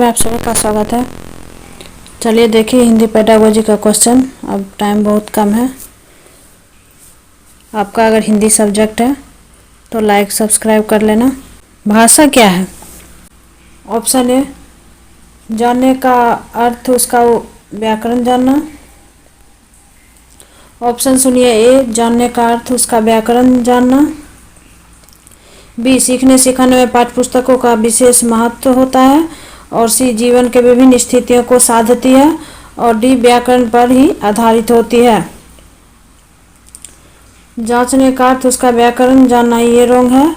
में आप सभी का स्वागत है। चलिए देखिए हिंदी पेडागोजी का क्वेश्चन। अब टाइम बहुत कम है। आपका अगर हिंदी सब्जेक्ट है तो लाइक सब्सक्राइब कर लेना। भाषा क्या है? ऑप्शन ए जानने का अर्थ, उसका व्याकरण जानना। ऑप्शन सुनिए ए जानने का अर्थ, उसका व्याकरण जानना। बी सीखने सिखाने में पाठ्य पुस्तकों का विशेष महत्व होता है। और सी जीवन के विभिन्न स्थितियों को साधती है। और डी व्याकरण पर ही आधारित होती है। जांचने का अर्थ, उसका व्याकरण जानना, ये रोंग है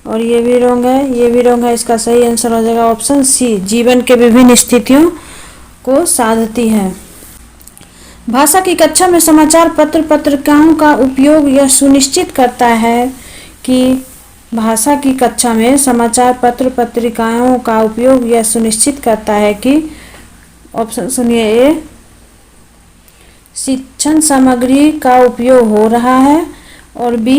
और ये भी रोंग है, ये भी रोंग है। इसका सही आंसर हो जाएगा ऑप्शन सी, जीवन के विभिन्न स्थितियों को साधती है। भाषा की कक्षा में समाचार पत्र पत्रिकाओं का उपयोग यह सुनिश्चित करता है कि भाषा की कक्षा में समाचार पत्र पत्रिकाओं का उपयोग यह सुनिश्चित करता है कि ऑप्शन सुनिए ए शिक्षण सामग्री का उपयोग हो रहा है। और बी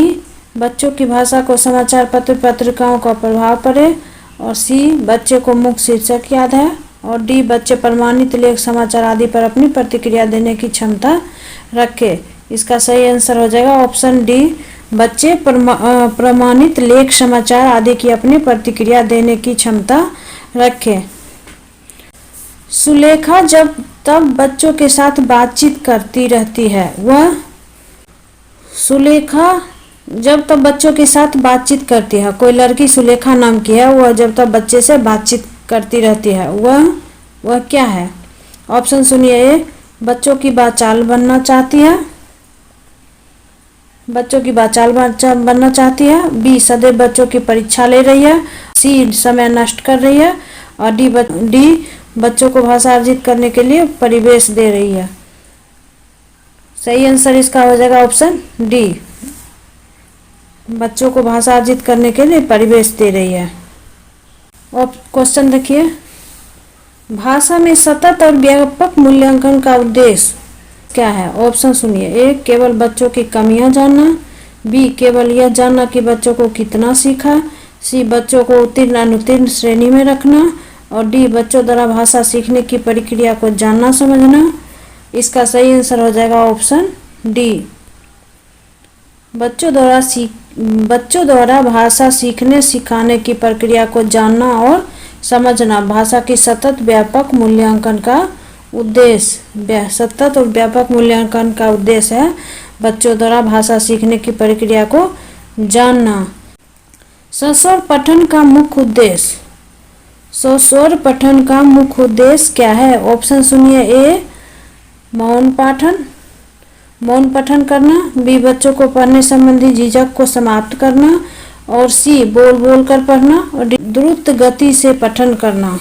बच्चों की भाषा को समाचार पत्र पत्रिकाओं का प्रभाव पड़े। और सी बच्चे को मुख्य शीर्षक याद है। और डी बच्चे प्रमाणित लेख समाचार आदि पर अपनी प्रतिक्रिया देने की क्षमता रखे। इसका सही आंसर हो जाएगा ऑप्शन डी, बच्चे प्रमाणित लेख समाचार आदि की अपनी प्रतिक्रिया देने की क्षमता रखें। सुलेखा जब तब बच्चों के साथ बातचीत करती रहती है। वह सुलेखा जब तब बच्चों के साथ बातचीत करती है। कोई लड़की सुलेखा नाम की है, वह जब तब बच्चे से बातचीत करती रहती है। वह क्या है? ऑप्शन सुनिए ए बच्चों की बाचाल बनना चाहती है। बच्चों की बाचाल बनना चाहती है। बी सदैव बच्चों की परीक्षा ले रही है। सी समय नष्ट कर रही है। और डी बच्चों को भाषा अर्जित करने के लिए परिवेश दे रही है। सही आंसर इसका हो जाएगा ऑप्शन डी, बच्चों को भाषा अर्जित करने के लिए परिवेश दे रही है। और क्वेश्चन देखिए, भाषा में सतत और व्यापक मूल्यांकन का उद्देश्य क्या है? ऑप्शन सुनिए ए केवल बच्चों की कमियां जानना। बी केवल यह जानना कि बच्चों को कितना सीखा। सी बच्चों को उत्तीर्ण अनुत्तीर्ण श्रेणी में रखना। और डी बच्चों द्वारा भाषा सीखने की प्रक्रिया को जानना समझना। इसका सही आंसर हो जाएगा ऑप्शन डी, बच्चों द्वारा भाषा सीखने सिखाने की प्रक्रिया को जानना और समझना भाषा की सतत व्यापक मूल्यांकन का उद्देश्य। सतत और व्यापक मूल्यांकन का उद्देश्य है बच्चों द्वारा भाषा सीखने की प्रक्रिया को जानना। सस्वर पठन का मुख्य उद्देश्य। सस्वर पठन का मुख्य उद्देश्य क्या है? ऑप्शन सुनिए ए मौन पठन करना। बी बच्चों को पढ़ने संबंधी झिझक को समाप्त करना। और सी बोल कर पढ़ना। और डी द्रुत गति से पठन करना।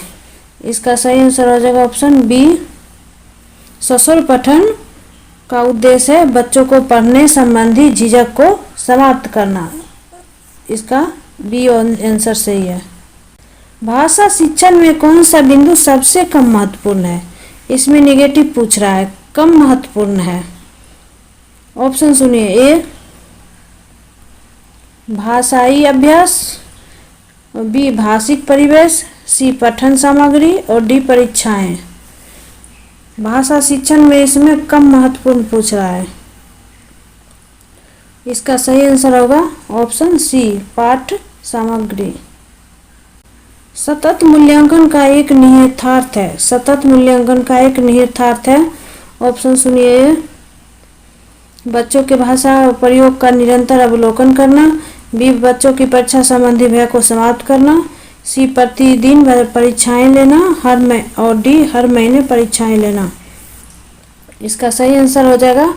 इसका सही आंसर हो जाएगा ऑप्शन बी, सस्वर पठन का उद्देश्य है बच्चों को पढ़ने संबंधी झिझक को समाप्त करना। इसका बी आंसर सही है। भाषा शिक्षण में कौन सा बिंदु सबसे कम महत्वपूर्ण है? इसमें नेगेटिव पूछ रहा है, कम महत्वपूर्ण है। ऑप्शन सुनिए ए भाषाई अभ्यास। बी भाषिक परिवेश। सी पठन सामग्री। और डी परीक्षाएं। भाषा शिक्षण में इसमें कम महत्वपूर्ण पूछ रहा है। इसका सही आंसर होगा ऑप्शन सी, पाठ सामग्री। सतत मूल्यांकन का एक निहितार्थ है। सतत मूल्यांकन का एक निहितार्थ है। ऑप्शन सुनिए, बच्चों के भाषा प्रयोग का निरंतर अवलोकन करना। बी बच्चों की परीक्षा संबंधी भय को समाप्त करना। सी प्रतिदिन परीक्षाएं लेना और डी हर महीने परीक्षाएं लेना। इसका सही आंसर हो जाएगा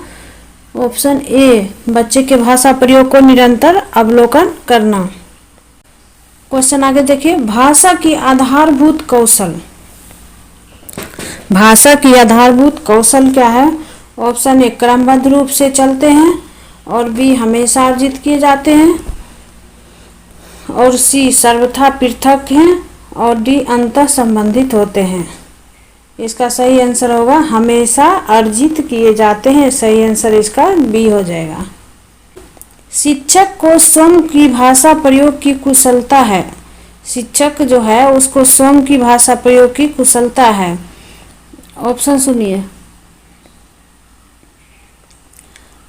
ऑप्शन ए, बच्चे के भाषा प्रयोग को निरंतर अवलोकन करना। क्वेश्चन आगे देखिए, भाषा की आधारभूत कौशल। भाषा की आधारभूत कौशल क्या है? ऑप्शन ए क्रमबद्ध रूप से चलते हैं। और बी हमेशा अर्जित किए जाते हैं। और सी सर्वथा पृथक हैं। और डी अंतः संबंधित होते हैं। इसका सही आंसर होगा हमेशा अर्जित किए जाते हैं। सही आंसर इसका बी हो जाएगा। शिक्षक को स्वयं की भाषा प्रयोग की कुशलता है। शिक्षक जो है उसको स्वयं की भाषा प्रयोग की कुशलता है। ऑप्शन सुनिए।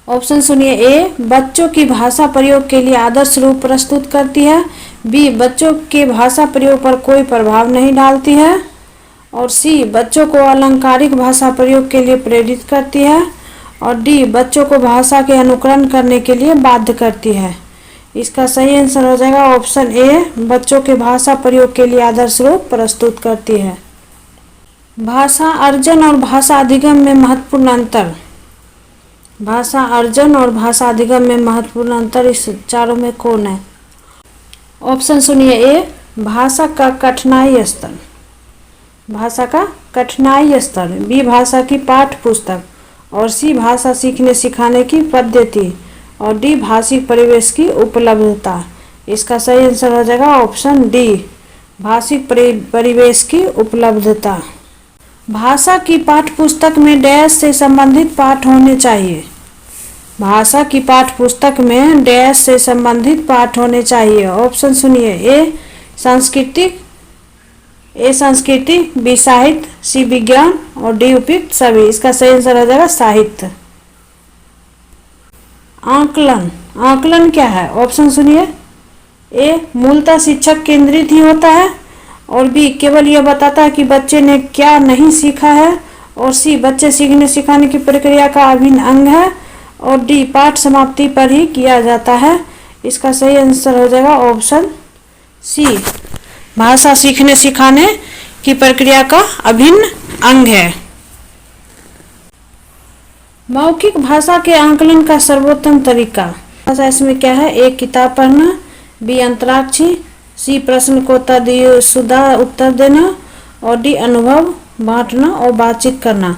ऑप्शन सुनिए। ए, बच्चों की भाषा प्रयोग के लिए आदर्श रूप प्रस्तुत करती है। बी, बच्चों के भाषा प्रयोग पर कोई प्रभाव नहीं डालती है। और सी, बच्चों को अलंकारिक भाषा प्रयोग के लिए प्रेरित करती है। और डी, बच्चों को भाषा के अनुकरण करने के लिए बाध्य करती है। इसका सही आंसर हो जाएगा ऑप्शन ए, बच्चों के भाषा प्रयोग के लिए आदर्श रूप प्रस्तुत करती है। भाषा अर्जन और भाषा अधिगम में महत्वपूर्ण अंतर। भाषा अर्जन और भाषा अधिगम में महत्वपूर्ण अंतर इस चारों में कौन है? ऑप्शन सुनिए। ए, भाषा का कठिनाई स्तर। भाषा का कठिनाई स्तर। बी, भाषा की पाठ्य पुस्तक। और सी, भाषा सीखने सिखाने की पद्धति। और डी, भाषिक परिवेश की उपलब्धता। इसका सही आंसर हो जाएगा ऑप्शन डी, भाषिक परिवेश की उपलब्धता। भाषा की पाठ्य पुस्तक में डैश से संबंधित पाठ होने चाहिए। भाषा की पाठ्य पुस्तक में डैश से संबंधित पाठ होने चाहिए। ऑप्शन सुनिए। ए, संस्कृति, बी, साहित्य, सी, विज्ञान और डी, उपयुक्त सभी। इसका सही आंसर हो जाएगा साहित्य। आकलन। आकलन क्या है? ऑप्शन सुनिए। ए, मूलतः शिक्षक केंद्रित ही होता है। और बी, केवल यह बताता है कि बच्चे ने क्या नहीं सीखा है। और सी, बच्चे सीखने सिखाने की प्रक्रिया का अभिन्न अंग है। और डी, पाठ समाप्ति पर ही किया जाता है। इसका सही आंसर हो जाएगा ऑप्शन सी, भाषा सीखने सिखाने की प्रक्रिया का अभिन्न अंग है। मौखिक भाषा के आंकलन का सर्वोत्तम तरीका। भाषा इसमें क्या है? ए, किताब पढ़ना। बी, अंतराक्षी। सी, प्रश्न को तर्कशुदा उत्तर देना। और डी, अनुभव बांटना और बातचीत करना।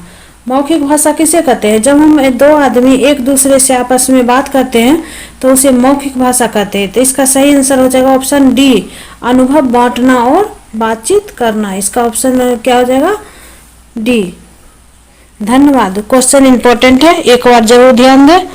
मौखिक भाषा किसे कहते हैं? जब हम दो आदमी एक दूसरे से आपस में बात करते हैं तो उसे मौखिक भाषा कहते हैं। तो इसका सही आंसर हो जाएगा ऑप्शन डी, अनुभव बांटना और बातचीत करना। इसका ऑप्शन क्या हो जाएगा? डी। धन्यवाद। क्वेश्चन इंपॉर्टेंट है, एक बार जरूर ध्यान दें।